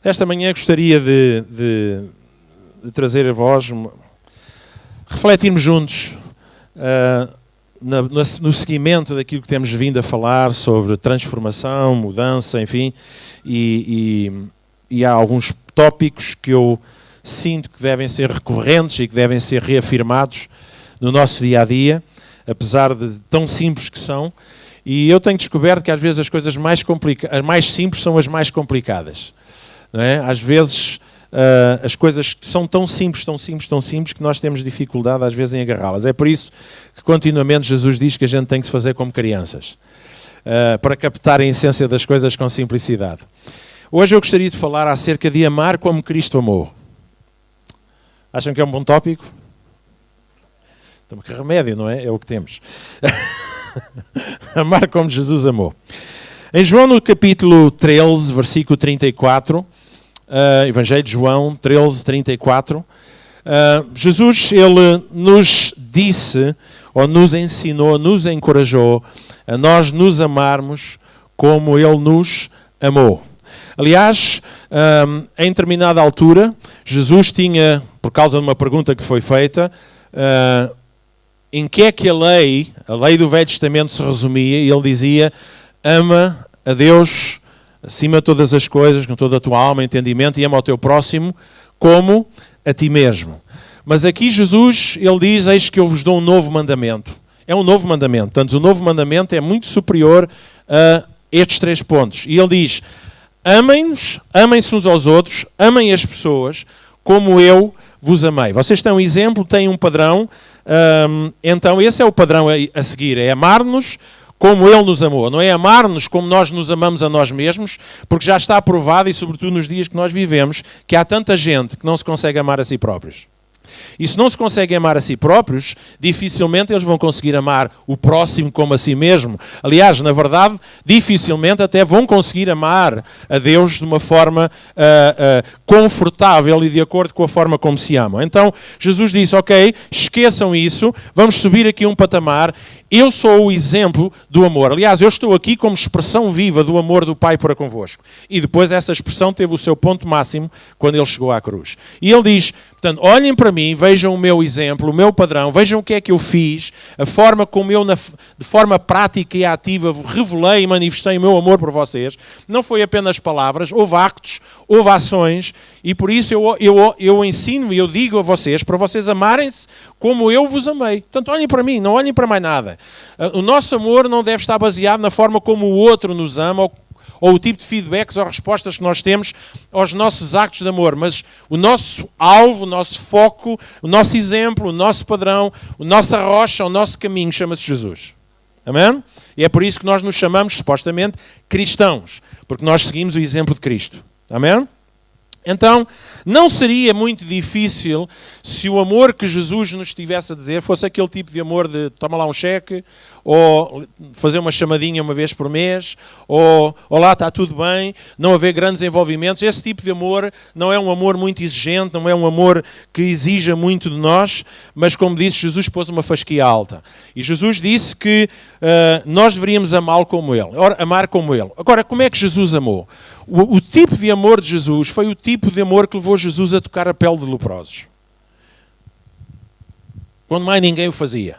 Esta manhã gostaria de trazer a vós, refletirmos juntos no seguimento daquilo que temos vindo a falar sobre transformação, mudança, enfim, e há alguns tópicos que eu sinto que devem ser recorrentes e que devem ser reafirmados no nosso dia-a-dia, apesar de tão simples que são, e eu tenho descoberto que às vezes as coisas mais simples são as mais complicadas. Não é? Às vezes as coisas são tão simples que nós temos dificuldade às vezes em agarrá-las. É por isso que continuamente Jesus diz que a gente tem que se fazer como crianças, para captar a essência das coisas com simplicidade. Hoje eu gostaria de falar acerca de amar como Cristo amou. Acham que é um bom tópico? Então, que remédio, não é? É o que temos. Amar como Jesus amou. Em João, no capítulo 13, versículo 34, Evangelho de João 13, 34, Jesus, ele nos disse, ou nos ensinou, nos encorajou a nós nos amarmos como ele nos amou. Aliás, em determinada altura, Jesus tinha, por causa de uma pergunta que foi feita, em que é que a lei do Velho Testamento se resumia, e ele dizia: ama a Deus acima de todas as coisas, com toda a tua alma, entendimento, e ama ao teu próximo como a ti mesmo. Mas aqui Jesus, ele diz: eis que eu vos dou um novo mandamento. É um novo mandamento. Portanto, o novo mandamento é muito superior a estes 3 pontos. E ele diz: amem-nos, amem-se uns aos outros, amem as pessoas como eu vos amei. Vocês têm um exemplo, têm um padrão, então esse é o padrão a seguir, é amar-nos como ele nos amou. Não é amar-nos como nós nos amamos a nós mesmos, porque já está provado, e sobretudo nos dias que nós vivemos, que há tanta gente que não se consegue amar a si próprios. E se não se conseguem amar a si próprios, dificilmente eles vão conseguir amar o próximo como a si mesmo. Aliás, na verdade, dificilmente até vão conseguir amar a Deus de uma forma confortável e de acordo com a forma como se amam. Então, Jesus disse: ok, esqueçam isso, vamos subir aqui um patamar. Eu sou o exemplo do amor. Aliás, eu estou aqui como expressão viva do amor do Pai para convosco. E depois essa expressão teve o seu ponto máximo quando ele chegou à cruz. E ele diz, portanto, olhem para mim, vejam o meu exemplo, o meu padrão, vejam o que é que eu fiz, a forma como eu, de forma prática e ativa, revelei e manifestei o meu amor por vocês. Não foi apenas palavras, houve actos, houve ações, e por isso eu ensino e eu digo a vocês, para vocês amarem-se como eu vos amei. Portanto, olhem para mim, não olhem para mais nada. O nosso amor não deve estar baseado na forma como o outro nos ama, ou o tipo de feedbacks ou respostas que nós temos aos nossos actos de amor, mas o nosso alvo, o nosso foco, o nosso exemplo, o nosso padrão, a nossa rocha, o nosso caminho chama-se Jesus. Amém? E é por isso que nós nos chamamos, supostamente, cristãos, porque nós seguimos o exemplo de Cristo. Amém? Então, não seria muito difícil se o amor que Jesus nos estivesse a dizer fosse aquele tipo de amor de toma lá um cheque, ou fazer uma chamadinha uma vez por mês, ou lá está tudo bem, não haver grandes envolvimentos. Esse tipo de amor não é um amor muito exigente, não é um amor que exija muito de nós, mas como disse, Jesus pôs uma fasquia alta. E Jesus disse que nós deveríamos amá-lo como ele, amar como ele. Agora, como é que Jesus amou? O tipo de amor de Jesus foi o tipo de amor que levou Jesus a tocar a pele de leprosos, quando mais ninguém o fazia.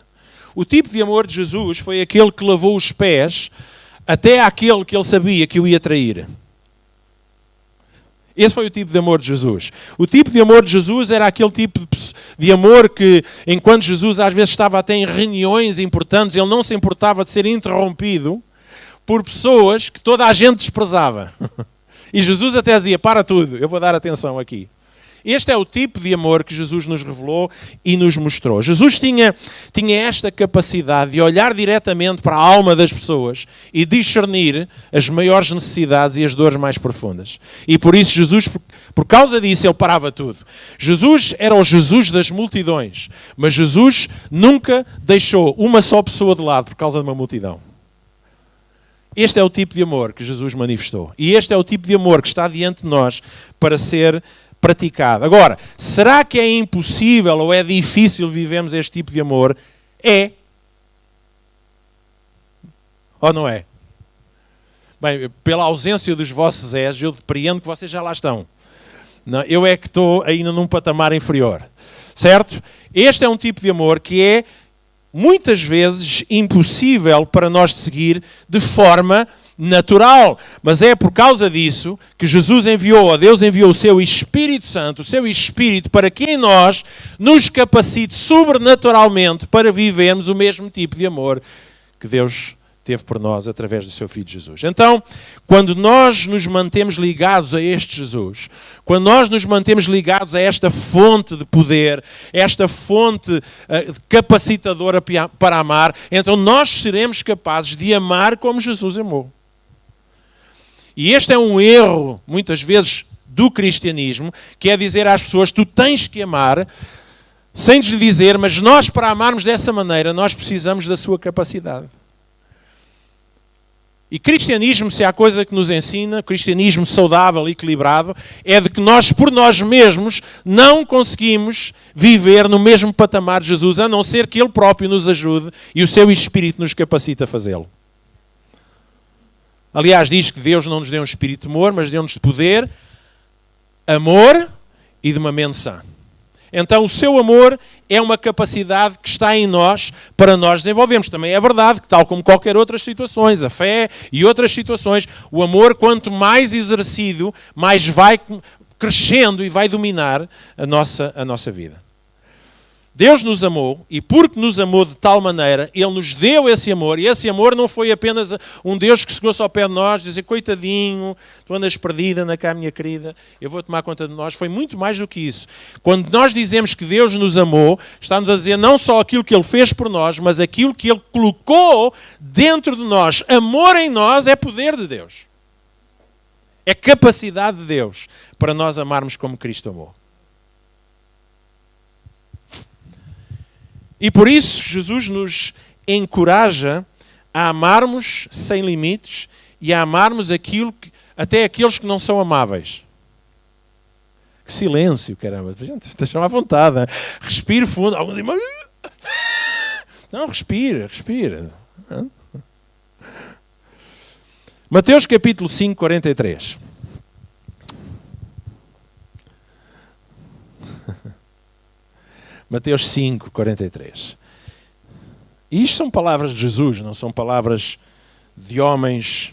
O tipo de amor de Jesus foi aquele que lavou os pés até àquele que ele sabia que o ia trair. Esse foi o tipo de amor de Jesus. O tipo de amor de Jesus era aquele tipo de amor que, enquanto Jesus às vezes estava até em reuniões importantes, ele não se importava de ser interrompido por pessoas que toda a gente desprezava. E Jesus até dizia: para tudo, eu vou dar atenção aqui. Este é o tipo de amor que Jesus nos revelou e nos mostrou. Jesus tinha esta capacidade de olhar diretamente para a alma das pessoas e discernir as maiores necessidades e as dores mais profundas. E por isso Jesus, por causa disso, ele parava tudo. Jesus era o Jesus das multidões, mas Jesus nunca deixou uma só pessoa de lado por causa de uma multidão. Este é o tipo de amor que Jesus manifestou. E este é o tipo de amor que está diante de nós para ser praticado. Agora, será que é impossível ou é difícil vivermos este tipo de amor? É. Ou não é? Bem, pela ausência dos vossos és, eu depreendo que vocês já lá estão. Não, eu é que estou ainda num patamar inferior. Certo? Este é um tipo de amor que é muitas vezes impossível para nós seguir de forma natural. Mas é por causa disso que Jesus enviou, Deus enviou o seu Espírito Santo, o seu Espírito, para que em nós nos capacite sobrenaturalmente para vivermos o mesmo tipo de amor que Deus teve por nós através do seu Filho Jesus. Então, quando nós nos mantemos ligados a este Jesus, quando nós nos mantemos ligados a esta fonte de poder, esta fonte capacitadora para amar, então nós seremos capazes de amar como Jesus amou. E este é um erro, muitas vezes, do cristianismo, que é dizer às pessoas, tu tens que amar, sem lhes dizer, mas nós para amarmos dessa maneira, nós precisamos da sua capacidade. E cristianismo, se há coisa que nos ensina, cristianismo saudável e equilibrado, é de que nós, por nós mesmos, não conseguimos viver no mesmo patamar de Jesus, a não ser que Ele próprio nos ajude e o seu Espírito nos capacite a fazê-lo. Aliás, diz que Deus não nos deu um espírito de temor, mas deu-nos de poder, amor e de uma mente sã. Então, o seu amor é uma capacidade que está em nós para nós desenvolvermos. Também é verdade que, tal como qualquer outras situações, a fé e outras situações, o amor, quanto mais exercido, mais vai crescendo e vai dominar a nossa vida. Deus nos amou, e porque nos amou de tal maneira, Ele nos deu esse amor, e esse amor não foi apenas um Deus que chegou-se ao pé de nós, dizer, coitadinho, tu andas perdida na cá, minha querida, eu vou tomar conta de nós. Foi muito mais do que isso. Quando nós dizemos que Deus nos amou, estamos a dizer não só aquilo que Ele fez por nós, mas aquilo que Ele colocou dentro de nós. Amor em nós é poder de Deus. É capacidade de Deus para nós amarmos como Cristo amou. E por isso Jesus nos encoraja a amarmos sem limites e a amarmos até aqueles que não são amáveis. Que silêncio, caramba. Gente, estejam à vontade. Hein? Respire fundo. Alguns dizem, não, respira. Mateus capítulo 5, 43. Mateus 5, 43. E isto são palavras de Jesus, não são palavras de homens.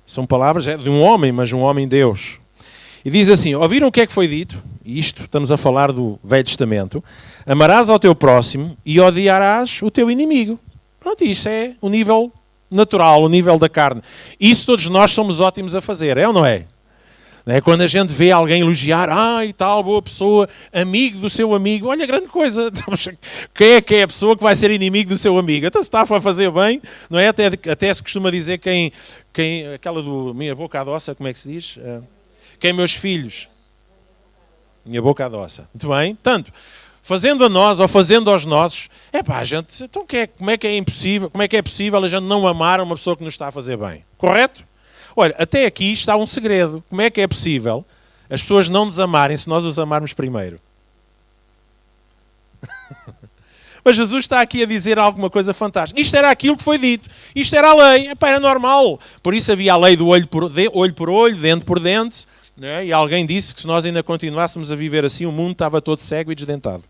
São palavras de um homem, mas um homem Deus. E diz assim, ouviram o que é que foi dito? E isto, estamos a falar do Velho Testamento. Amarás ao teu próximo e odiarás o teu inimigo. Pronto, isto é o nível natural, o nível da carne. Isso todos nós somos ótimos a fazer, é ou não é? Quando a gente vê alguém elogiar, e tal, boa pessoa, amigo do seu amigo, olha, grande coisa. Quem é a pessoa que vai ser inimigo do seu amigo? Então se está a fazer bem, não é? Até se costuma dizer quem aquela do minha boca adoça, como é que se diz? Quem meus filhos? Minha boca adoça. Muito bem. Tanto, fazendo a nós ou fazendo aos nossos, gente, então como é que é possível a gente não amar uma pessoa que nos está a fazer bem? Correto? Olha, até aqui está um segredo. Como é que é possível as pessoas não nos amarem se nós os amarmos primeiro? Mas Jesus está aqui a dizer alguma coisa fantástica. Isto era aquilo que foi dito. Isto era a lei. Era normal. Por isso havia a lei do olho por olho, dente por dente. Né? E alguém disse que se nós ainda continuássemos a viver assim, o mundo estava todo cego e desdentado.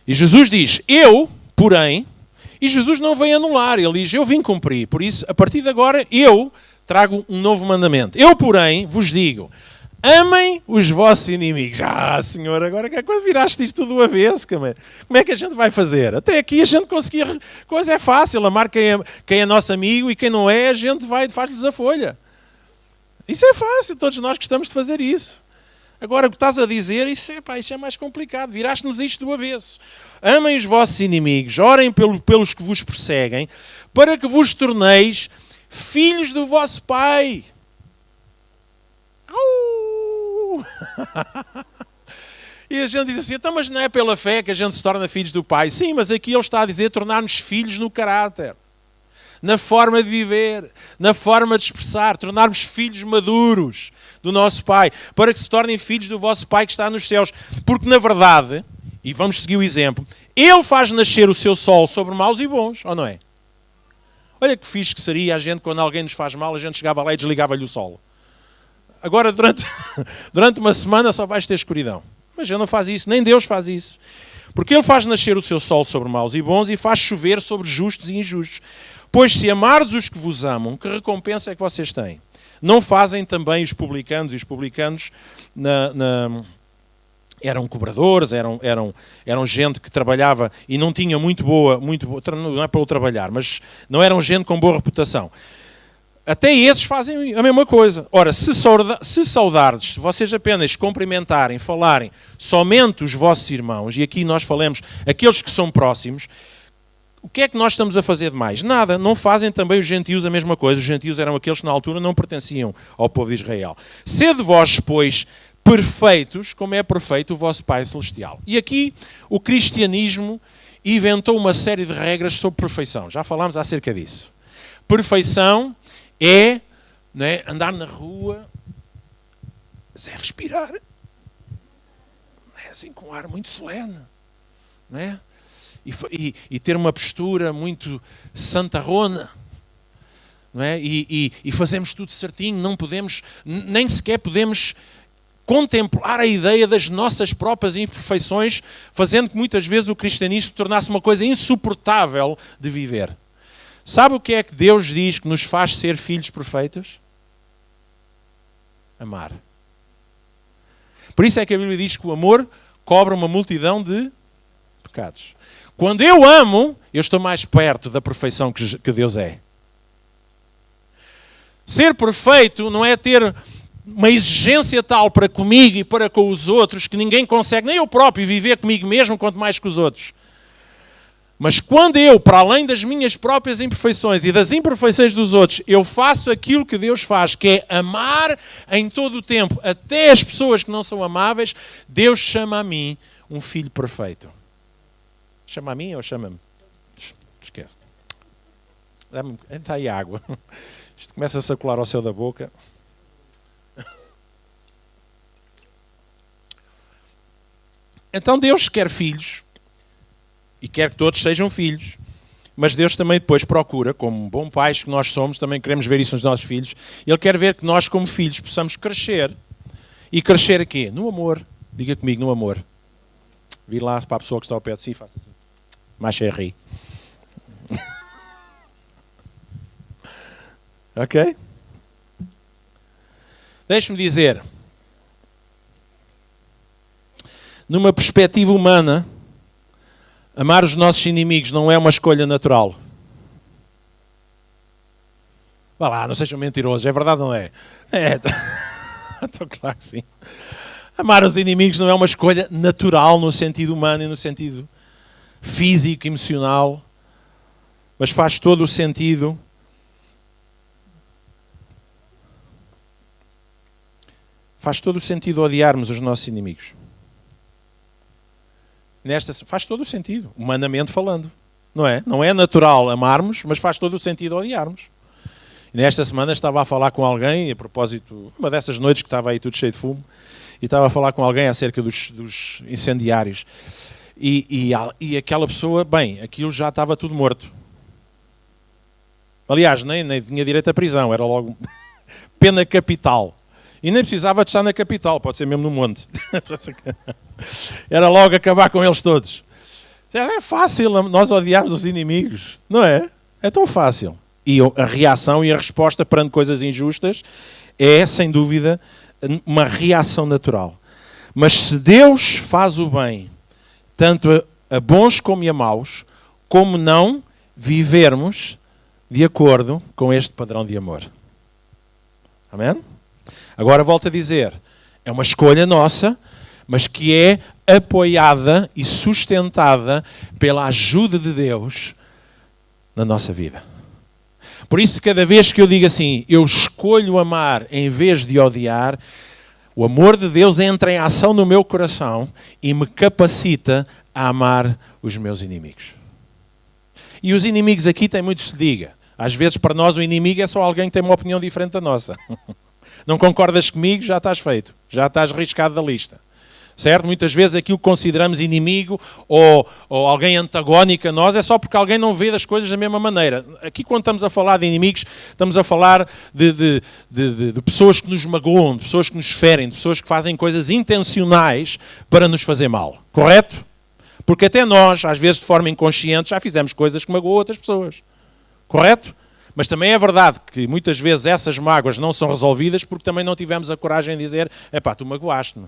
E Jesus diz, porém... E Jesus não vem anular, ele diz, eu vim cumprir. Por isso, a partir de agora, eu trago um novo mandamento. Eu, porém, vos digo, amem os vossos inimigos. Senhor, agora que coisa viraste isto tudo a avesso, como é que a gente vai fazer? Até aqui a gente conseguia, coisa é fácil, amar quem é nosso amigo e quem não é, a gente vai e faz-lhes a folha. Isso é fácil, todos nós gostamos de fazer isso. Agora, o que estás a dizer, isso é mais complicado. Viraste-nos isto do avesso. Amem os vossos inimigos, orem pelos que vos perseguem, para que vos torneis filhos do vosso Pai. E a gente diz assim, então, mas não é pela fé que a gente se torna filhos do Pai? Sim, mas aqui ele está a dizer tornar-nos filhos no caráter, na forma de viver, na forma de expressar, tornar-vos filhos maduros do nosso Pai, para que se tornem filhos do vosso Pai que está nos céus. Porque, na verdade, e vamos seguir o exemplo, Ele faz nascer o seu sol sobre maus e bons, ou não é? Olha que fixe que seria a gente, quando alguém nos faz mal, a gente chegava lá e desligava-lhe o sol. Agora, durante uma semana, só vais ter escuridão. Mas Ele não faz isso, nem Deus faz isso. Porque Ele faz nascer o seu sol sobre maus e bons e faz chover sobre justos e injustos. Pois se amardes os que vos amam, que recompensa é que vocês têm? Não fazem também os publicanos? E os publicanos eram cobradores, eram gente que trabalhava e não tinha muito boa, não é para o trabalhar, mas não eram gente com boa reputação. Até esses fazem a mesma coisa. Ora, se saudardes, se vocês apenas cumprimentarem, falarem somente os vossos irmãos, e aqui nós falamos aqueles que são próximos, o que é que nós estamos a fazer de mais? Nada. Não fazem também os gentios a mesma coisa? Os gentios eram aqueles que na altura não pertenciam ao povo de Israel. Sede vós, pois, perfeitos, como é perfeito o vosso Pai Celestial. E aqui o cristianismo inventou uma série de regras sobre perfeição. Já falámos acerca disso. Perfeição é, não é, andar na rua sem respirar. É assim, com um ar muito solene. Não é? E ter uma postura muito santarrona. Não é? E fazemos tudo certinho, não podemos, nem sequer podemos contemplar a ideia das nossas próprias imperfeições, fazendo que muitas vezes o cristianismo tornasse uma coisa insuportável de viver. Sabe o que é que Deus diz que nos faz ser filhos perfeitos? Amar. Por isso é que a Bíblia diz que o amor cobre uma multidão de pecados. Quando eu amo, eu estou mais perto da perfeição que Deus é. Ser perfeito não é ter uma exigência tal para comigo e para com os outros que ninguém consegue, nem eu próprio, viver comigo mesmo, quanto mais com os outros. Mas quando eu, para além das minhas próprias imperfeições e das imperfeições dos outros, eu faço aquilo que Deus faz, que é amar em todo o tempo, até as pessoas que não são amáveis, Deus chama a mim um filho perfeito. Chama a mim ou chama-me? Esquece. Dá aí água. Isto começa-se a colar ao céu da boca. Então Deus quer filhos e quer que todos sejam filhos, mas Deus também depois procura, como bom pais que nós somos, também queremos ver isso nos nossos filhos, Ele quer ver que nós como filhos possamos crescer. E crescer aqui? No amor. Diga comigo, no amor. Vir lá para a pessoa que está ao pé de si e faça assim. Ma chérie. Ok? Deixe-me dizer, numa perspectiva humana, amar os nossos inimigos não é uma escolha natural. Vá lá, não sejam mentirosos, é verdade ou não é? É, estou claro que sim. Amar os inimigos não é uma escolha natural no sentido humano e no sentido físico, emocional, mas faz todo o sentido. Faz todo o sentido odiarmos os nossos inimigos. Faz todo o sentido, humanamente falando. Não é? Não é natural amarmos, mas faz todo o sentido odiarmos. E nesta semana estava a falar com alguém, a propósito, uma dessas noites que estava aí tudo cheio de fumo, e estava a falar com alguém acerca dos incendiários. E aquela pessoa, bem, aquilo já estava tudo morto. Aliás, nem tinha direito à prisão, era logo pena capital. E nem precisava de estar na capital, pode ser mesmo no monte. Era logo acabar com eles todos. É fácil nós odiarmos os inimigos, não é? É tão fácil. E a reação e a resposta perante coisas injustas é, sem dúvida, uma reação natural. Mas se Deus faz o bem, tanto a bons como a maus, como não vivermos de acordo com este padrão de amor. Amém? Agora volto a dizer, é uma escolha nossa, mas que é apoiada e sustentada pela ajuda de Deus na nossa vida. Por isso, cada vez que eu digo assim, eu escolho amar em vez de odiar, o amor de Deus entra em ação no meu coração e me capacita a amar os meus inimigos. E os inimigos aqui tem muito que se diga. Às vezes, para nós, o inimigo é só alguém que tem uma opinião diferente da nossa. Não concordas comigo, já estás feito. Já estás riscado da lista. certo? Muitas vezes aquilo que consideramos inimigo ou alguém antagónico a nós é só porque alguém não vê as coisas da mesma maneira. Aqui, quando estamos a falar de inimigos, estamos a falar de pessoas que nos magoam, de pessoas que nos ferem, de pessoas que fazem coisas intencionais para nos fazer mal. Correto? Porque até nós, às vezes de forma inconsciente, já fizemos coisas que magoam outras pessoas. Correto? Mas também é verdade que muitas vezes essas mágoas não são resolvidas porque também não tivemos a coragem de dizer: epá, tu magoaste-me.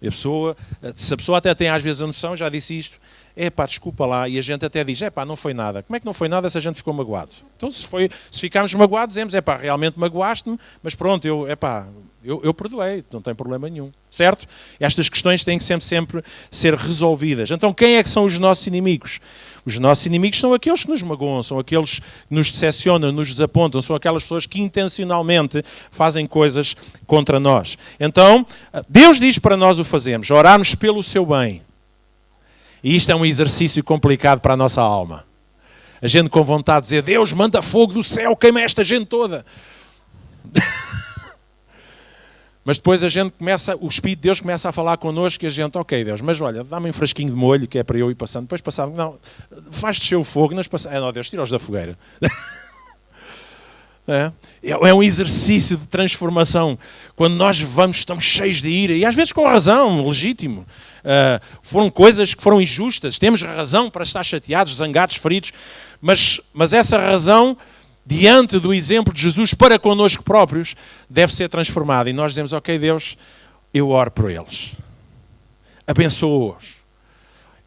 E se a pessoa até tem às vezes a noção, já disse isto, epá, desculpa lá, e a gente até diz: epá, não foi nada. Como é que não foi nada se a gente ficou magoado? Então se ficarmos magoados, dizemos: epá, realmente magoaste-me, mas pronto, eu perdoei, não tem problema nenhum. Certo? Estas questões têm que sempre ser resolvidas. Então quem é que são os nossos inimigos? Os nossos inimigos são aqueles que nos magoam, são aqueles que nos decepcionam, nos desapontam, são aquelas pessoas que intencionalmente fazem coisas contra nós. Então, Deus diz para nós o fazermos, orarmos pelo seu bem. E isto é um exercício complicado para a nossa alma. A gente com vontade de dizer: Deus, manda fogo do céu, queima esta gente toda. Mas depois o Espírito de Deus começa a falar connosco e a gente: ok, Deus, mas olha, dá-me um frasquinho de molho que é para eu ir passando. Depois passado, não, faz descer o fogo, nós passamos. Não, Deus, tira-os da fogueira. É um exercício de transformação. Quando nós estamos cheios de ira, e às vezes com razão, legítimo. Foram coisas que foram injustas, temos razão para estar chateados, zangados, feridos, mas essa razão, diante do exemplo de Jesus para connosco próprios, deve ser transformada. E nós dizemos: ok, Deus, eu oro por eles. Abençoa-os.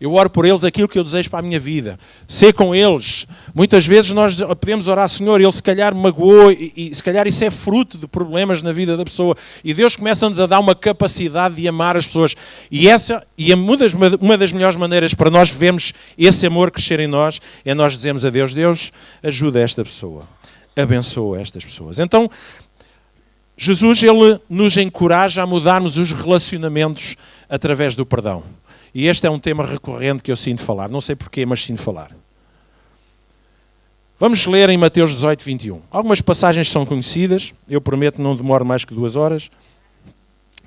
Eu oro por eles aquilo que eu desejo para a minha vida. Ser com eles. Muitas vezes nós podemos orar: Senhor, ele se calhar magoou e se calhar isso é fruto de problemas na vida da pessoa. E Deus começa-nos a dar uma capacidade de amar as pessoas. E uma das melhores maneiras para nós vermos esse amor crescer em nós é nós dizermos a Deus: Deus, ajuda esta pessoa. Abençoa estas pessoas. Então, Jesus, ele nos encoraja a mudarmos os relacionamentos através do perdão. E este é um tema recorrente que eu sinto falar. Não sei porquê, mas sinto falar. Vamos ler em Mateus 18, 21. Algumas passagens são conhecidas. Eu prometo que não demoro mais que 2 horas.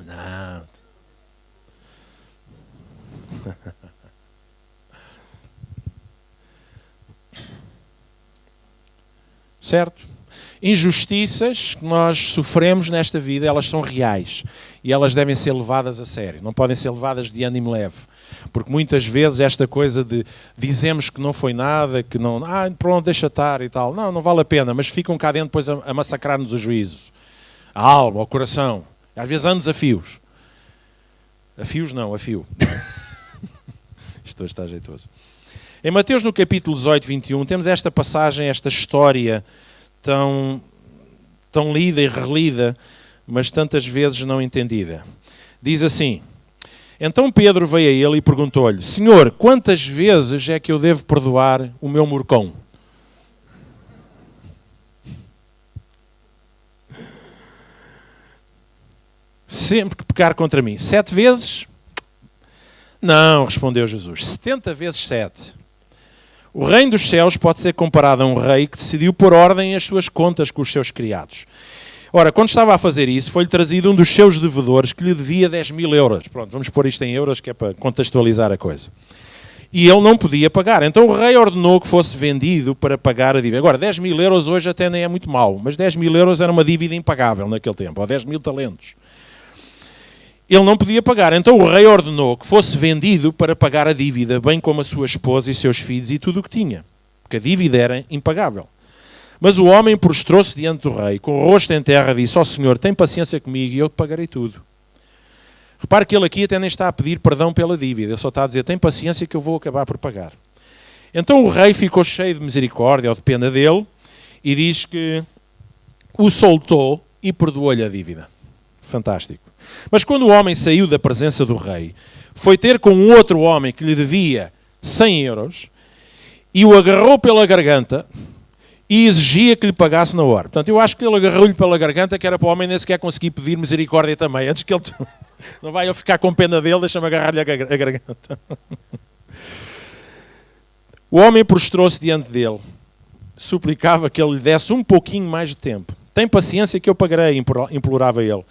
Não. Certo? Injustiças que nós sofremos nesta vida, elas são reais e elas devem ser levadas a sério, não podem ser levadas de ânimo leve, porque muitas vezes esta coisa de dizemos que não foi nada, que não, pronto, deixa estar e tal, não vale a pena, mas ficam cá dentro depois a massacrar-nos o juízo, a alma, o coração, às vezes anos a fios. A fios não, a fio. Isto hoje está jeitoso. Em Mateus, no capítulo 18, 21, temos esta passagem, esta história tão lida e relida, mas tantas vezes não entendida. Diz assim: então Pedro veio a ele e perguntou-lhe: Senhor, quantas vezes é que eu devo perdoar o meu morcão? Sempre que pecar contra mim. 7 vezes? Não, respondeu Jesus. 70 vezes 7. O reino dos céus pode ser comparado a um rei que decidiu pôr ordem às suas contas com os seus criados. Ora, quando estava a fazer isso, foi-lhe trazido um dos seus devedores que lhe devia 10.000 euros. Pronto, vamos pôr isto em euros, que é para contextualizar a coisa. E ele não podia pagar. Então o rei ordenou que fosse vendido para pagar a dívida. Agora, 10.000 euros hoje até nem é muito mau, mas 10.000 euros era uma dívida impagável naquele tempo, ou 10.000 talentos. Ele não podia pagar, então o rei ordenou que fosse vendido para pagar a dívida, bem como a sua esposa e seus filhos e tudo o que tinha, porque a dívida era impagável. Mas o homem prostrou-se diante do rei, com o rosto em terra, disse: ó Senhor, tem paciência comigo e eu te pagarei tudo. Repare que ele aqui até nem está a pedir perdão pela dívida, ele só está a dizer: tem paciência que eu vou acabar por pagar. Então o rei ficou cheio de misericórdia ou de pena dele e diz que o soltou e perdoou-lhe a dívida. Fantástico. Mas quando o homem saiu da presença do rei, foi ter com um outro homem que lhe devia 100 euros e o agarrou pela garganta e exigia que lhe pagasse na hora. Portanto, eu acho que ele agarrou-lhe pela garganta, que era para o homem nem sequer conseguir pedir misericórdia também. Antes que ele... Não vai eu ficar com pena dele, deixa-me agarrar-lhe a garganta. O homem prostrou-se diante dele, suplicava que ele lhe desse um pouquinho mais de tempo. Tem paciência que eu pagarei, implorava ele.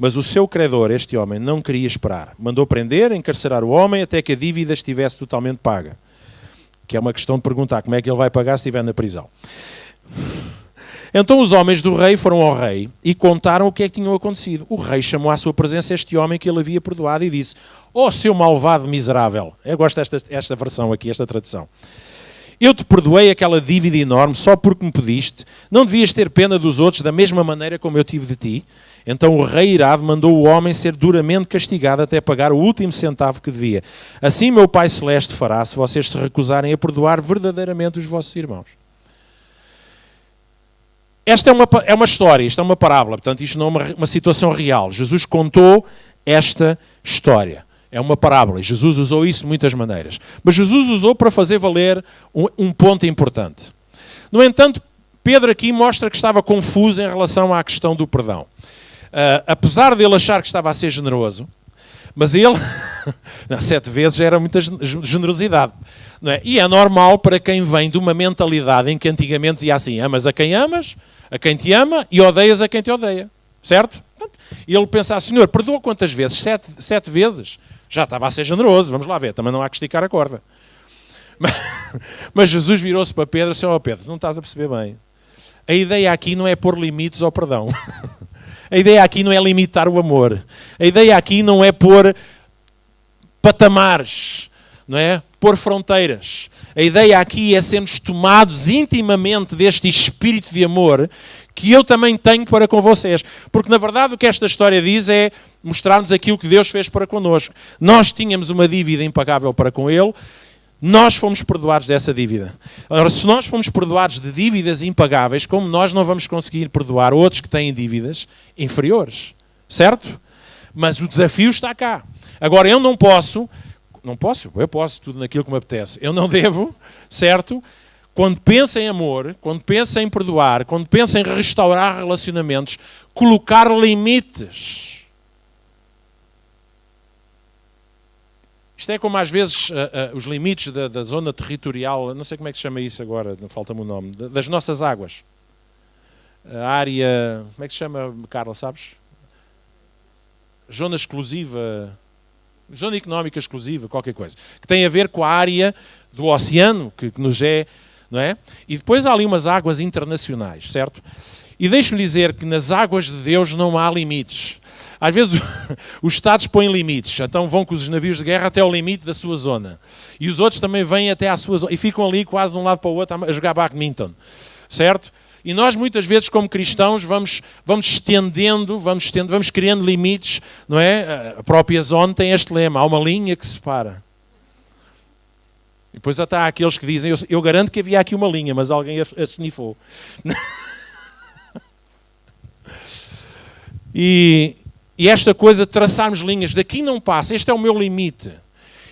Mas o seu credor, este homem, não queria esperar. Mandou prender, encarcerar o homem até que a dívida estivesse totalmente paga. Que é uma questão de perguntar como é que ele vai pagar se estiver na prisão. Então os homens do rei foram ao rei e contaram o que é que tinha acontecido. O rei chamou à sua presença este homem que ele havia perdoado e disse: "Ó seu malvado miserável." Eu gosto desta versão aqui, esta tradução. "Eu te perdoei aquela dívida enorme só porque me pediste. Não devias ter pena dos outros da mesma maneira como eu tive de ti?" Então o rei irado mandou o homem ser duramente castigado até pagar o último centavo que devia. "Assim meu Pai Celeste fará se vocês se recusarem a perdoar verdadeiramente os vossos irmãos." Esta é uma história, isto é uma parábola, portanto isto não é uma situação real. Jesus contou esta história. É uma parábola e Jesus usou isso de muitas maneiras. Mas Jesus usou para fazer valer um ponto importante. No entanto, Pedro aqui mostra que estava confuso em relação à questão do perdão. Apesar de ele achar que estava a ser generoso, mas ele, 7 vezes já era muita generosidade. Não é? E é normal para quem vem de uma mentalidade em que antigamente dizia assim: amas a quem amas, a quem te ama e odeias a quem te odeia. Certo? E ele pensava: Senhor, perdoa quantas vezes? 7 vezes? Já estava a ser generoso, vamos lá ver, também não há que esticar a corda. Mas Jesus virou-se para Pedro e disse: "Ó Pedro, não estás a perceber bem. A ideia aqui não é pôr limites ao perdão. A ideia aqui não é limitar o amor. A ideia aqui não é pôr patamares, não é? Pôr fronteiras. A ideia aqui é sermos tomados intimamente deste espírito de amor que eu também tenho para com vocês. Porque, na verdade, o que esta história diz é mostrar-nos aquilo que Deus fez para connosco. Nós tínhamos uma dívida impagável para com Ele, nós fomos perdoados dessa dívida. Ora, se nós fomos perdoados de dívidas impagáveis, como nós não vamos conseguir perdoar outros que têm dívidas inferiores? Certo? Mas o desafio está cá. Agora, eu eu posso tudo naquilo que me apetece. Eu não devo, certo? Quando penso em amor, quando penso em perdoar, quando penso em restaurar relacionamentos, colocar limites. Isto é como às vezes os limites da zona territorial, não sei como é que se chama isso agora, não falta-me o nome, das nossas águas. A área, como é que se chama, Carla, sabes? Zona exclusiva, zona económica exclusiva, qualquer coisa. Que tem a ver com a área do oceano, que nos é, não é? E depois há ali umas águas internacionais, certo? E deixe-me dizer que nas águas de Deus não há limites. Às vezes os Estados põem limites, então vão com os navios de guerra até ao limite da sua zona. E os outros também vêm até à sua zona e ficam ali quase de um lado para o outro a jogar badminton, certo? E nós muitas vezes como cristãos vamos estendendo, vamos criando limites, não é? A própria zona tem este lema: há uma linha que separa. E depois até há aqueles que dizem: eu garanto que havia aqui uma linha, mas alguém a snifou. E esta coisa de traçarmos linhas, daqui não passa, este é o meu limite.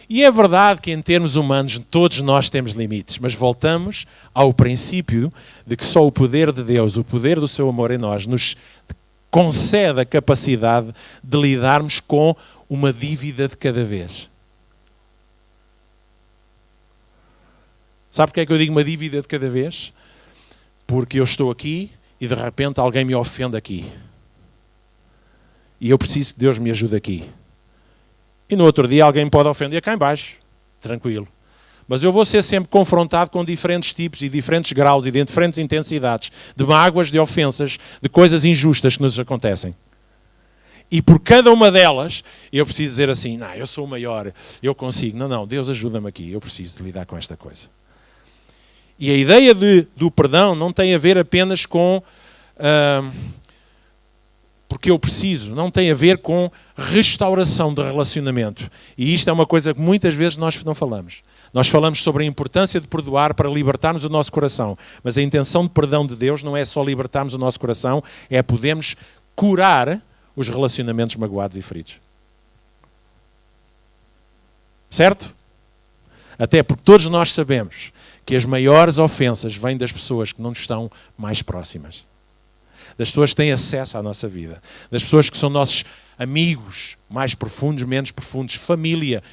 E é verdade que em termos humanos todos nós temos limites, mas voltamos ao princípio de que só o poder de Deus, o poder do seu amor em nós, nos concede a capacidade de lidarmos com uma dívida de cada vez. Sabe porque é que eu digo uma dívida de cada vez? Porque eu estou aqui e de repente alguém me ofende aqui. E eu preciso que Deus me ajude aqui. E no outro dia alguém me pode ofender cá em baixo. Tranquilo. Mas eu vou ser sempre confrontado com diferentes tipos e diferentes graus e de diferentes intensidades de mágoas, de ofensas, de coisas injustas que nos acontecem. E por cada uma delas eu preciso dizer assim: não, eu sou o maior, eu consigo. Não, Deus ajuda-me aqui, eu preciso de lidar com esta coisa. E a ideia do perdão não tem a ver apenas com... porque eu preciso, não tem a ver com restauração de relacionamento. E isto é uma coisa que muitas vezes nós não falamos. Nós falamos sobre a importância de perdoar para libertarmos o nosso coração. Mas a intenção de perdão de Deus não é só libertarmos o nosso coração, é podermos curar os relacionamentos magoados e feridos. Certo? Até porque todos nós sabemos que as maiores ofensas vêm das pessoas que não nos estão mais próximas. Das pessoas que têm acesso à nossa vida, das pessoas que são nossos amigos, mais profundos, menos profundos, família,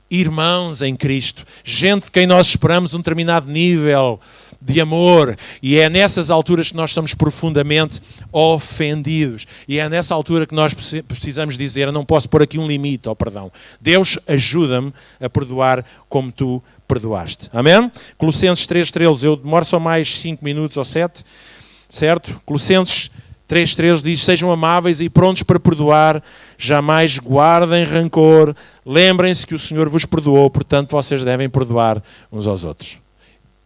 irmãos em Cristo, gente de quem nós esperamos um determinado nível de amor. E é nessas alturas que nós somos profundamente ofendidos. E é nessa altura que nós precisamos dizer: eu não posso pôr aqui um limite ao perdão. Deus, ajuda-me a perdoar como tu perdoaste. Amém? Colossenses 3:13, eu demoro só mais 5 minutos ou 7, certo? Colossenses 3:13 diz: sejam amáveis e prontos para perdoar, jamais guardem rancor, lembrem-se que o Senhor vos perdoou, portanto vocês devem perdoar uns aos outros.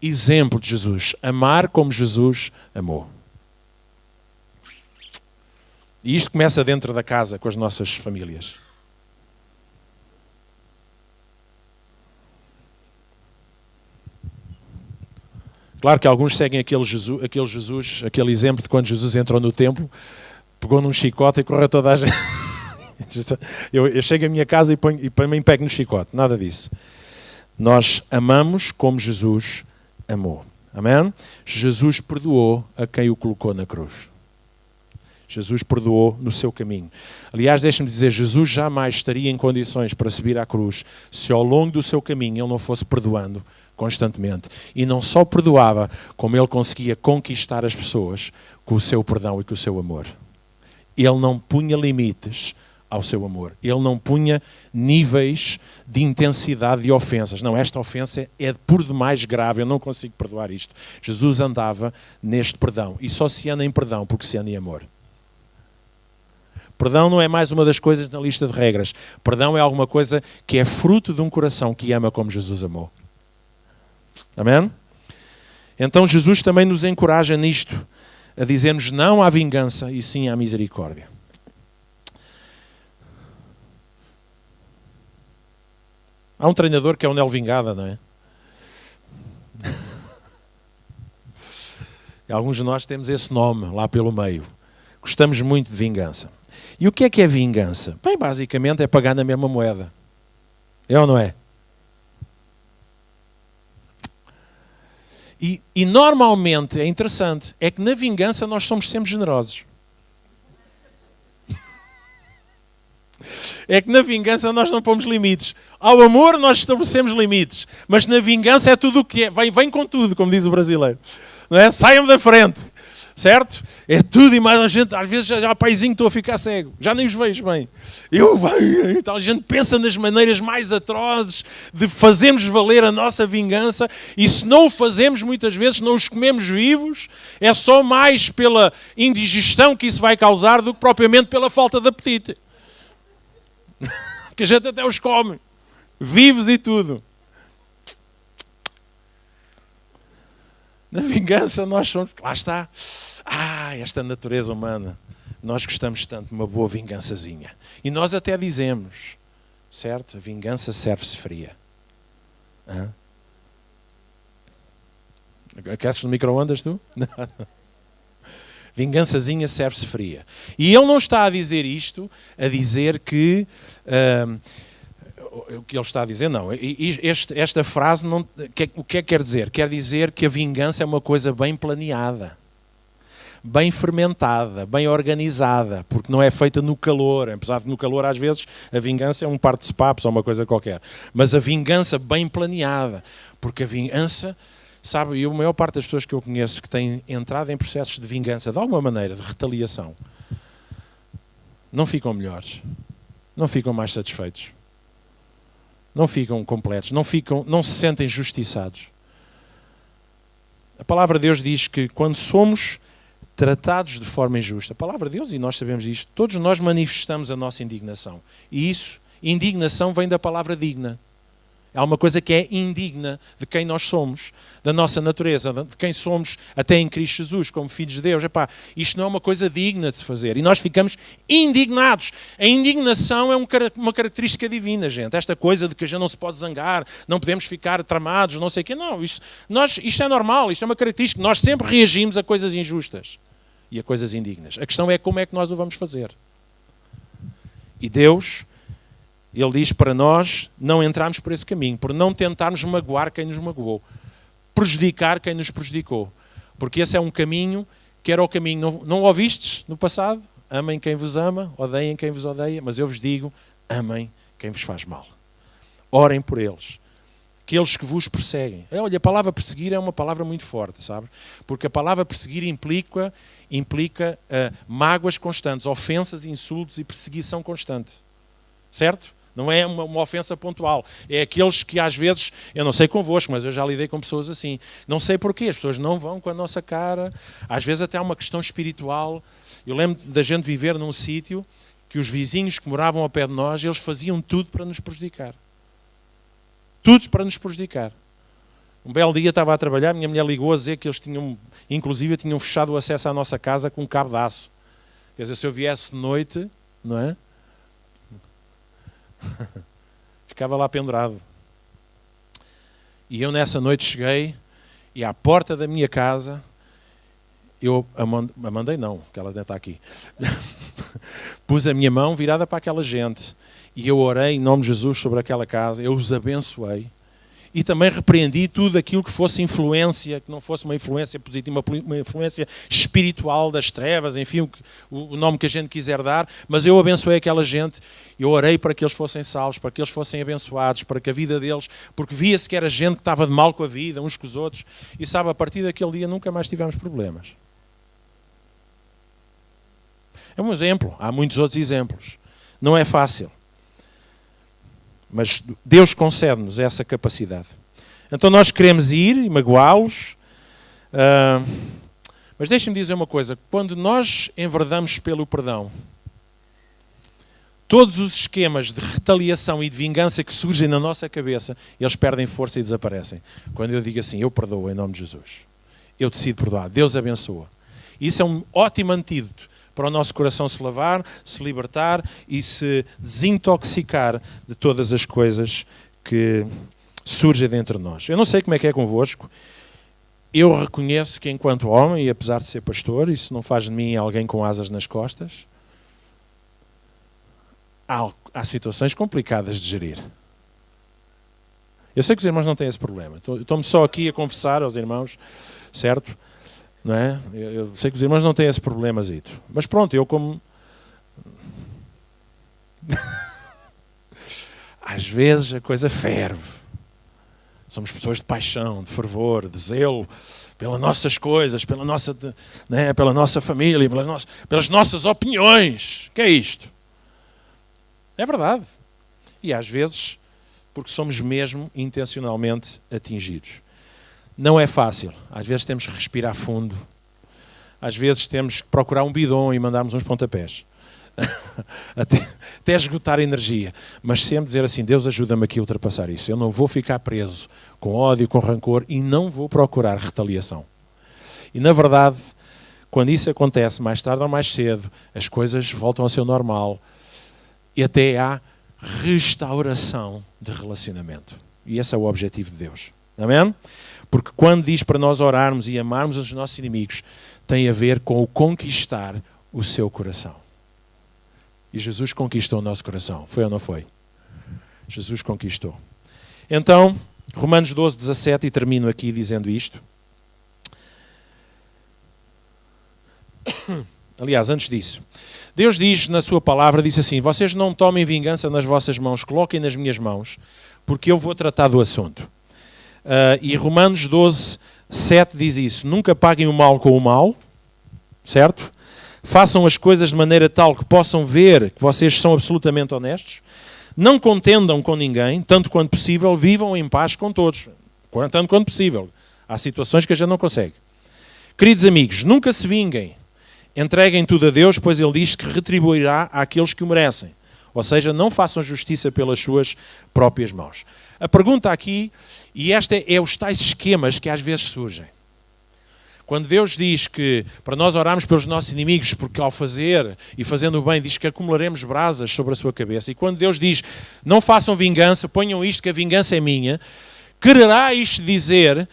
Exemplo de Jesus, amar como Jesus amou. E isto começa dentro da casa, com as nossas famílias. Claro que alguns seguem aquele exemplo de quando Jesus entrou no templo, pegou num chicote e correu toda a gente. Eu chego à minha casa e para mim pego no chicote. Nada disso. Nós amamos como Jesus amou. Amém? Jesus perdoou a quem o colocou na cruz. Jesus perdoou no seu caminho. Aliás, deixe-me dizer, Jesus jamais estaria em condições para subir à cruz se ao longo do seu caminho ele não fosse perdoando constantemente. E não só perdoava, como ele conseguia conquistar as pessoas com o seu perdão e com o seu amor. Ele não punha limites ao seu amor. Ele não punha níveis de intensidade de ofensas. Não, esta ofensa é por demais grave, eu não consigo perdoar isto. Jesus andava neste perdão. E só se anda em perdão porque se anda em amor. Perdão não é mais uma das coisas na lista de regras. Perdão é alguma coisa que é fruto de um coração que ama como Jesus amou. Amém? Então Jesus também nos encoraja nisto, a dizer-nos não à vingança e sim à misericórdia. Há um treinador que é o Nel Vingada, não é? E alguns de nós temos esse nome lá pelo meio. Gostamos muito de vingança. E o que é vingança? Bem, basicamente é pagar na mesma moeda. É ou não é? E normalmente, é interessante, é que na vingança nós somos sempre generosos. É que na vingança nós não pomos limites. Ao amor nós estabelecemos limites. Mas na vingança é tudo o que é. Vem com tudo, como diz o brasileiro. Não é? Saiam da frente. Certo? É tudo e mais a gente, às vezes já paizinho estou a ficar cego, já nem os vejo bem. Então a gente pensa nas maneiras mais atrozes de fazermos valer a nossa vingança e se não o fazemos muitas vezes, não os comemos vivos, é só mais pela indigestão que isso vai causar do que propriamente pela falta de apetite. Que a gente até os come, vivos e tudo. Na vingança nós somos, lá está, esta natureza humana, nós gostamos tanto de uma boa vingançazinha. E nós até dizemos, certo? A vingança serve-se fria. Aqueces no micro-ondas tu? Vingançazinha serve-se fria. E ele não está a dizer isto, a dizer que... o que ele está a dizer, não. Esta frase, não, o que é que quer dizer? Quer dizer que a vingança é uma coisa bem planeada, bem fermentada, bem organizada, porque não é feita no calor. Apesar de no calor, às vezes, a vingança é um par de sopapos ou uma coisa qualquer. Mas a vingança bem planeada, porque a vingança, sabe, e a maior parte das pessoas que eu conheço que têm entrado em processos de vingança, de alguma maneira, de retaliação, não ficam melhores, não ficam mais satisfeitos. Não ficam completos, não se sentem justiçados. A palavra de Deus diz que quando somos tratados de forma injusta, a palavra de Deus, e nós sabemos isto, todos nós manifestamos a nossa indignação. E isso, indignação vem da palavra digna. Há uma coisa que é indigna de quem nós somos, da nossa natureza, de quem somos até em Cristo Jesus, como filhos de Deus. Epá, isto não é uma coisa digna de se fazer. E nós ficamos indignados. A indignação é uma característica divina, gente. Esta coisa de que a gente não se pode zangar, não podemos ficar tramados, não sei o quê. Não, isto é normal, isto é uma característica. Nós sempre reagimos a coisas injustas e a coisas indignas. A questão é como é que nós o vamos fazer. E Deus... Ele diz para nós não entrarmos por esse caminho, por não tentarmos magoar quem nos magoou, prejudicar quem nos prejudicou. Porque esse é um caminho que era o caminho... Não ouvistes no passado? Amem quem vos ama, odeiem quem vos odeia, mas eu vos digo, amem quem vos faz mal. Orem por eles. aqueles que vos perseguem. Olha, a palavra perseguir é uma palavra muito forte, sabe? Porque a palavra perseguir implica mágoas constantes, ofensas, insultos e perseguição constante. Certo? Não é uma ofensa pontual. É aqueles que às vezes, eu não sei convosco, mas eu já lidei com pessoas assim. Não sei porquê, as pessoas não vão com a nossa cara. Às vezes até há uma questão espiritual. Eu lembro da gente viver num sítio que os vizinhos que moravam ao pé de nós, eles faziam tudo para nos prejudicar. Tudo para nos prejudicar. Um belo dia estava a trabalhar, minha mulher ligou a dizer que eles inclusive tinham fechado o acesso à nossa casa com um cabo de aço. Quer dizer, se eu viesse de noite, não é? Ficava lá pendurado. E eu nessa noite cheguei e à porta da minha casa, eu a mandei não, porque ela ainda está aqui. Pus a minha mão virada para aquela gente e eu orei em nome de Jesus sobre aquela casa, eu os abençoei e também repreendi tudo aquilo que fosse influência, que não fosse uma influência positiva, uma influência espiritual das trevas, enfim, o nome que a gente quiser dar, mas eu abençoei aquela gente, eu orei para que eles fossem salvos, para que eles fossem abençoados, para que a vida deles, porque via-se que era gente que estava de mal com a vida, uns com os outros, e sabe, a partir daquele dia nunca mais tivemos problemas. É um exemplo, há muitos outros exemplos. Não é fácil. Mas Deus concede-nos essa capacidade. Então nós queremos ir e magoá-los. Mas deixem-me dizer uma coisa. Quando nós enverdamos pelo perdão, todos os esquemas de retaliação e de vingança que surgem na nossa cabeça, eles perdem força e desaparecem. Quando eu digo assim, eu perdoo em nome de Jesus. Eu decido perdoar. Deus abençoa. Isso é um ótimo antídoto para o nosso coração se lavar, se libertar e se desintoxicar de todas as coisas que surgem dentro de nós. Eu não sei como é que é convosco, eu reconheço que enquanto homem, e apesar de ser pastor, isso não faz de mim alguém com asas nas costas, há situações complicadas de gerir. Eu sei que os irmãos não têm esse problema, estou-me só aqui a confessar aos irmãos, certo? Não é? Eu sei que os irmãos não têm esse problemazito. Mas pronto, eu como... Às vezes a coisa ferve. Somos pessoas de paixão, de fervor, de zelo pelas nossas coisas, pela nossa família, pelas nossas opiniões. O que é isto? É verdade. E às vezes, porque somos mesmo intencionalmente atingidos. Não é fácil. Às vezes temos que respirar fundo. Às vezes temos que procurar um bidon e mandarmos uns pontapés. até esgotar a energia. Mas sempre dizer assim, Deus ajuda-me aqui a ultrapassar isso. Eu não vou ficar preso com ódio, com rancor e não vou procurar retaliação. E na verdade, quando isso acontece, mais tarde ou mais cedo, as coisas voltam ao seu normal e até há restauração de relacionamento. E esse é o objetivo de Deus. Amém? Porque quando diz para nós orarmos e amarmos os nossos inimigos, tem a ver com o conquistar o seu coração. E Jesus conquistou o nosso coração. Foi ou não foi? Jesus conquistou. Então, Romanos 12, 17, e termino aqui dizendo isto. Aliás, antes disso, Deus diz na sua palavra, diz assim, vocês não tomem vingança nas vossas mãos, coloquem nas minhas mãos, porque eu vou tratar do assunto. E Romanos 12, 7 diz isso, nunca paguem o mal com o mal, certo? Façam as coisas de maneira tal que possam ver que vocês são absolutamente honestos, não contendam com ninguém, tanto quanto possível, vivam em paz com todos, tanto quanto possível. Há situações que a gente não consegue. Queridos amigos, nunca se vinguem, entreguem tudo a Deus, pois Ele diz que retribuirá àqueles que o merecem. Ou seja, não façam justiça pelas suas próprias mãos. A pergunta aqui, e esta é os tais esquemas que às vezes surgem. Quando Deus diz que para nós orarmos pelos nossos inimigos, porque ao fazer e fazendo o bem, diz que acumularemos brasas sobre a sua cabeça. E quando Deus diz, não façam vingança, ponham isto que a vingança é minha, quererá isto dizer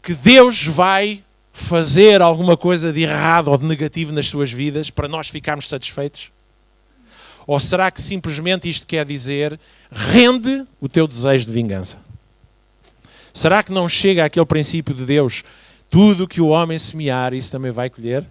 que Deus vai fazer alguma coisa de errado ou de negativo nas suas vidas para nós ficarmos satisfeitos? Ou será que simplesmente isto quer dizer, rende o teu desejo de vingança? Será que não chega àquele princípio de Deus, tudo o que o homem semear, isso também vai colher?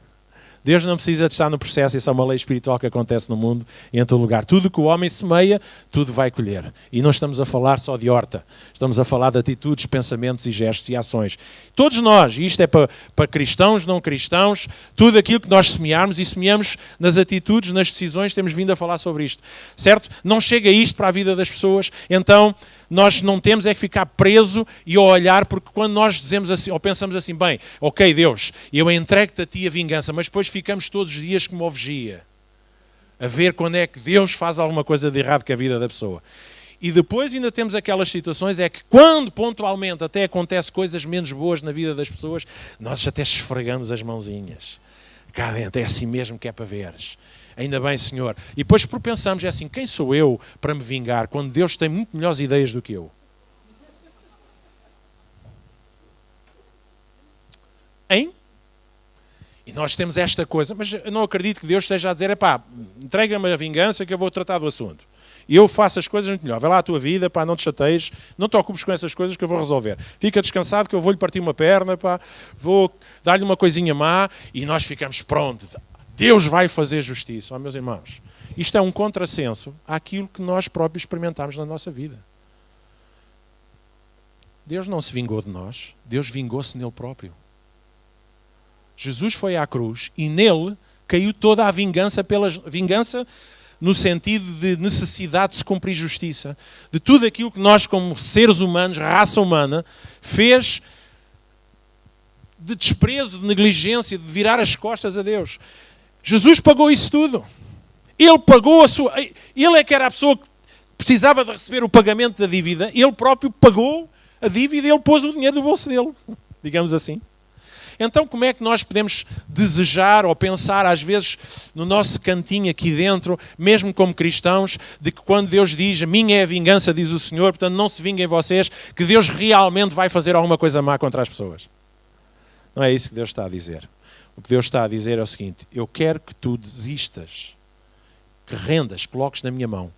Deus não precisa de estar no processo, isso é uma lei espiritual que acontece no mundo e em todo lugar. Tudo que o homem semeia, tudo vai colher. E não estamos a falar só de horta, estamos a falar de atitudes, pensamentos e gestos e ações. Todos nós, e isto é para cristãos, não cristãos, tudo aquilo que nós semearmos e semeamos nas atitudes, nas decisões, temos vindo a falar sobre isto, certo? Não chega isto para a vida das pessoas, então nós não temos é que ficar preso e a olhar, porque quando nós dizemos assim, ou pensamos assim, bem, ok Deus, eu entrego-te a ti a vingança, mas depois ficamos todos os dias como vigia, a ver quando é que Deus faz alguma coisa de errado com a vida da pessoa. E depois ainda temos aquelas situações, é que quando pontualmente até acontece coisas menos boas na vida das pessoas, nós até esfregamos as mãozinhas. Cá dentro, é assim mesmo que é para veres. Ainda bem, Senhor. E depois pensamos, é assim, quem sou eu para me vingar quando Deus tem muito melhores ideias do que eu? Hein? E nós temos esta coisa, mas eu não acredito que Deus esteja a dizer, epá, entrega-me a vingança que eu vou tratar do assunto. E eu faço as coisas muito melhor. Vai lá a tua vida, pá, não te chateies, não te ocupes com essas coisas que eu vou resolver. Fica descansado que eu vou-lhe partir uma perna, pá, vou dar-lhe uma coisinha má e nós ficamos prontos. Deus vai fazer justiça. Oh, meus irmãos, isto é um contrassenso àquilo que nós próprios experimentamos na nossa vida. Deus não se vingou de nós, Deus vingou-se nele próprio. Jesus foi à cruz e nele caiu toda a vingança, vingança no sentido de necessidade de se cumprir justiça. De tudo aquilo que nós, como seres humanos, raça humana, fez de desprezo, de negligência, de virar as costas a Deus. Jesus pagou isso tudo. Ele pagou a sua... Ele é que era a pessoa que precisava de receber o pagamento da dívida. Ele próprio pagou a dívida e ele pôs o dinheiro no bolso dele. Digamos assim. Então, como é que nós podemos desejar ou pensar, às vezes, no nosso cantinho aqui dentro, mesmo como cristãos, de que quando Deus diz, minha é a vingança, diz o Senhor, portanto não se vinguem vocês, que Deus realmente vai fazer alguma coisa má contra as pessoas? Não é isso que Deus está a dizer. O que Deus está a dizer é o seguinte, eu quero que tu desistas, que rendas, coloques na minha mão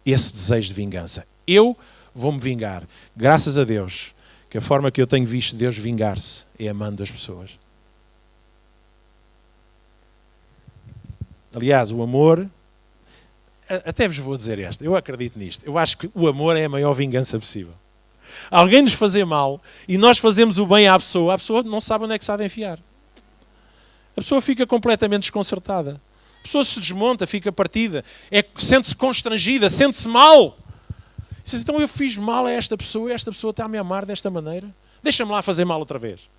esse desejo de vingança. Eu vou-me vingar. Graças a Deus, que a forma que eu tenho visto Deus vingar-se é amando as pessoas. Aliás, o amor, até vos vou dizer esta, eu acredito nisto, eu acho que o amor é a maior vingança possível. Alguém nos fazer mal e nós fazemos o bem à pessoa, a pessoa não sabe onde é que se há de enfiar. A pessoa fica completamente desconcertada. A pessoa se desmonta, fica partida, sente-se constrangida, sente-se mal. Diz, então eu fiz mal a esta pessoa e esta pessoa está a me amar desta maneira? Deixa-me lá fazer mal outra vez.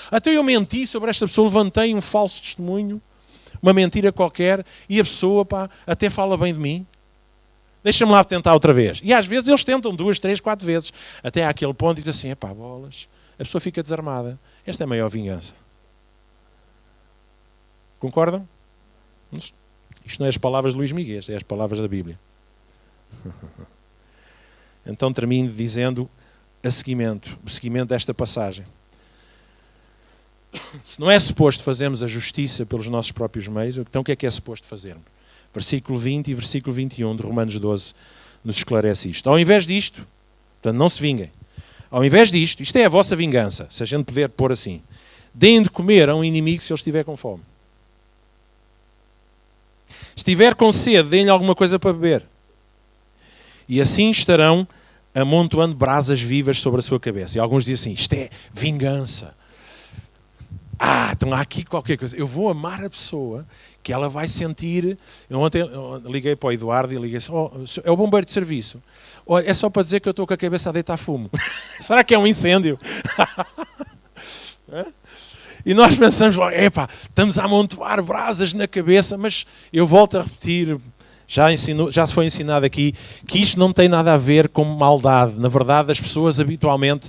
Até eu menti sobre esta pessoa, levantei um falso testemunho, uma mentira qualquer, e a pessoa, pá, até fala bem de mim. Deixa-me lá tentar outra vez. E às vezes eles tentam 2, 3, 4 vezes. Até àquele ponto diz assim, epá, bolas. A pessoa fica desarmada. Esta é a maior vingança. Concordam? Isto não é as palavras de Luís Miguel, é as palavras da Bíblia. Então termino dizendo o seguimento desta passagem. Se não é suposto fazermos a justiça pelos nossos próprios meios, então o que é suposto fazermos? Versículo 20 e versículo 21 de Romanos 12 nos esclarece isto. Ao invés disto, portanto não se vinguem, ao invés disto, isto é a vossa vingança, se a gente puder pôr assim, deem de comer a um inimigo se ele estiver com fome. Se estiver com sede, deem-lhe alguma coisa para beber. E assim estarão amontoando brasas vivas sobre a sua cabeça. E alguns dizem assim, isto é vingança. Então há aqui qualquer coisa. Eu vou amar a pessoa que ela vai sentir... Eu ontem liguei para o Eduardo e liguei assim, é o bombeiro de serviço. É só para dizer que eu estou com a cabeça a deitar fumo. Será que é um incêndio? E nós pensamos, estamos a amontoar brasas na cabeça, mas eu volto a repetir... Já se foi ensinado aqui que isto não tem nada a ver com maldade. Na verdade, as pessoas habitualmente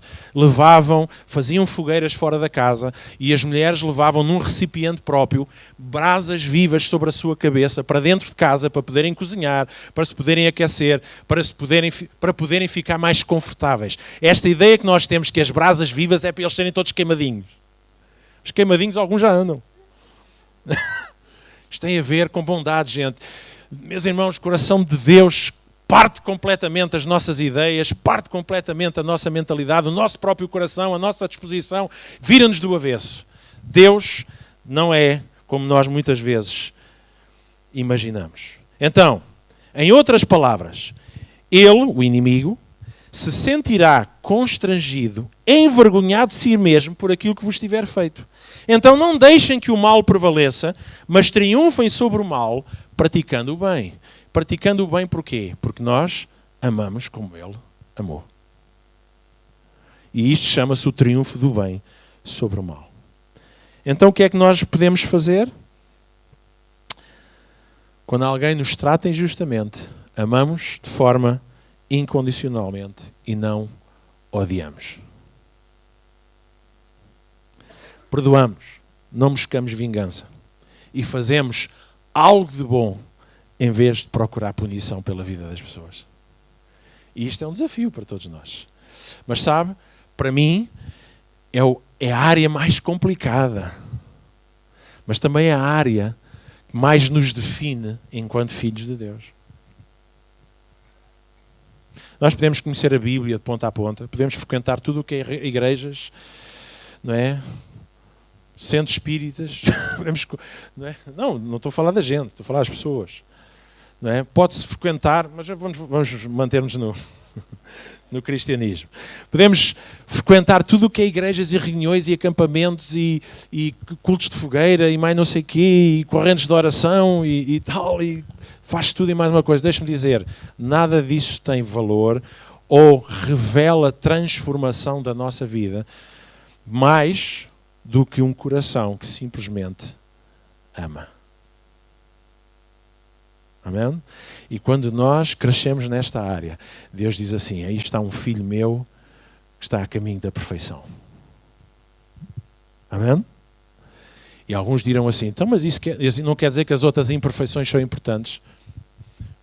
faziam fogueiras fora da casa e as mulheres levavam num recipiente próprio brasas vivas sobre a sua cabeça para dentro de casa, para poderem cozinhar, para se poderem aquecer, para poderem ficar mais confortáveis. Esta ideia que nós temos que as brasas vivas é para eles serem todos queimadinhos. Os queimadinhos alguns já andam. Isto tem a ver com bondade, gente. Meus irmãos, o coração de Deus parte completamente as nossas ideias, parte completamente a nossa mentalidade, o nosso próprio coração, a nossa disposição, vira-nos do avesso. Deus não é como nós muitas vezes imaginamos. Então, em outras palavras, ele, o inimigo, se sentirá constrangido, envergonhado de si mesmo por aquilo que vos tiver feito. Então não deixem que o mal prevaleça, mas triunfem sobre o mal, praticando o bem. Praticando o bem porquê? Porque nós amamos como ele amou. E isto chama-se o triunfo do bem sobre o mal. Então o que é que nós podemos fazer? Quando alguém nos trata injustamente, amamos de forma incondicionalmente e não odiamos. Perdoamos, não buscamos vingança e fazemos algo de bom em vez de procurar punição pela vida das pessoas. E isto é um desafio para todos nós. Mas sabe, para mim é a área mais complicada, mas também é a área que mais nos define enquanto filhos de Deus. Nós podemos conhecer a Bíblia de ponta a ponta, podemos frequentar tudo o que é igrejas, não é? Centros espíritas, podemos, não é? Não estou a falar da gente, estou a falar das pessoas. Não é? Pode-se frequentar, mas vamos manter-nos no cristianismo. Podemos frequentar tudo o que é igrejas e reuniões e acampamentos e cultos de fogueira e mais não sei o quê, e correntes de oração e tal, e faz tudo e mais uma coisa. Deixa-me dizer, nada disso tem valor ou revela transformação da nossa vida mais do que um coração que simplesmente ama. Amém? E quando nós crescemos nesta área, Deus diz assim, aí está um filho meu que está a caminho da perfeição. Amém? E alguns dirão assim, então, mas isso não quer dizer que as outras imperfeições são importantes.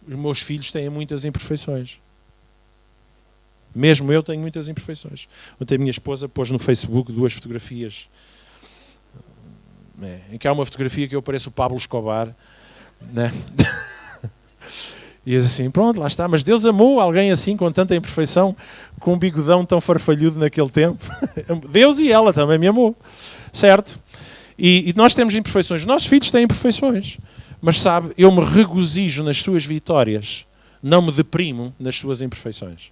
Os meus filhos têm muitas imperfeições. Mesmo eu tenho muitas imperfeições. Ontem a minha esposa pôs no Facebook 2 fotografias. Em que há uma fotografia que eu pareço o Pablo Escobar, né? E diz assim, pronto, lá está, mas Deus amou alguém assim, com tanta imperfeição, com um bigodão tão farfalhudo naquele tempo. Deus e ela também me amou, certo? E nós temos imperfeições, os nossos filhos têm imperfeições, mas sabe, eu me regozijo nas suas vitórias, não me deprimo nas suas imperfeições.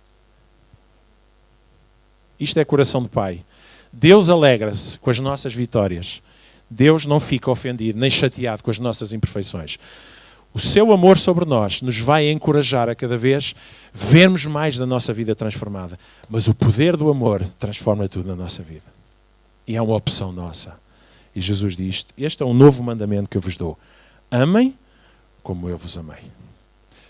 Isto é coração de pai. Deus alegra-se com as nossas vitórias. Deus não fica ofendido, nem chateado com as nossas imperfeições. O seu amor sobre nós nos vai encorajar a cada vez vermos mais da nossa vida transformada. Mas o poder do amor transforma tudo na nossa vida. E é uma opção nossa. E Jesus diz, este é um novo mandamento que eu vos dou. Amem como eu vos amei.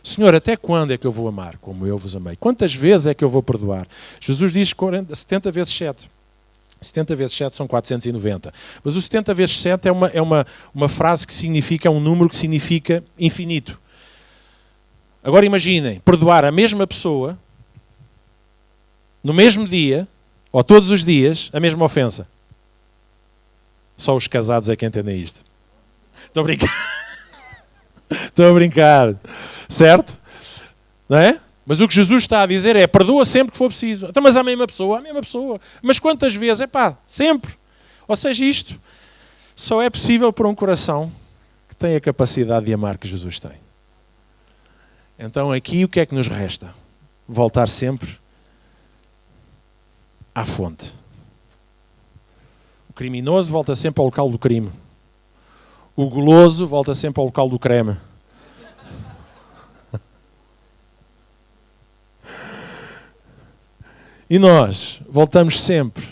Senhor, até quando é que eu vou amar como eu vos amei? Quantas vezes é que eu vou perdoar? Jesus diz 70 vezes 7. 70 vezes 7 são 490. Mas o 70 vezes 7 é uma frase que significa, é um número que significa infinito. Agora imaginem, perdoar a mesma pessoa, no mesmo dia, ou todos os dias, a mesma ofensa. Só os casados é que entendem isto. Estou a brincar. Estou a brincar. Certo? Não é? Mas o que Jesus está a dizer é, perdoa sempre que for preciso. Então, mas a mesma pessoa. Mas quantas vezes? Sempre. Ou seja, isto só é possível por um coração que tem a capacidade de amar que Jesus tem. Então aqui o que é que nos resta? Voltar sempre à fonte. O criminoso volta sempre ao local do crime. O goloso volta sempre ao local do creme. E nós voltamos sempre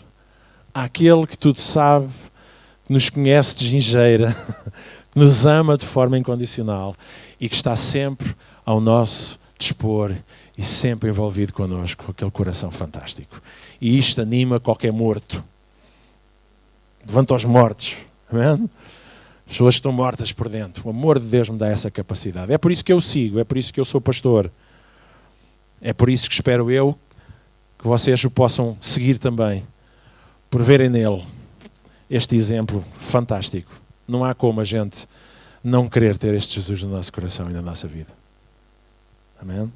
àquele que tudo sabe, que nos conhece de gingeira, que nos ama de forma incondicional e que está sempre ao nosso dispor e sempre envolvido connosco, com aquele coração fantástico. E isto anima qualquer morto. Levanta os mortos. Amém? As pessoas estão mortas por dentro. O amor de Deus me dá essa capacidade. É por isso que eu sigo, é por isso que eu sou pastor. É por isso que espero eu que vocês o possam seguir também, por verem nele este exemplo fantástico. Não há como a gente não querer ter este Jesus no nosso coração e na nossa vida. Amém?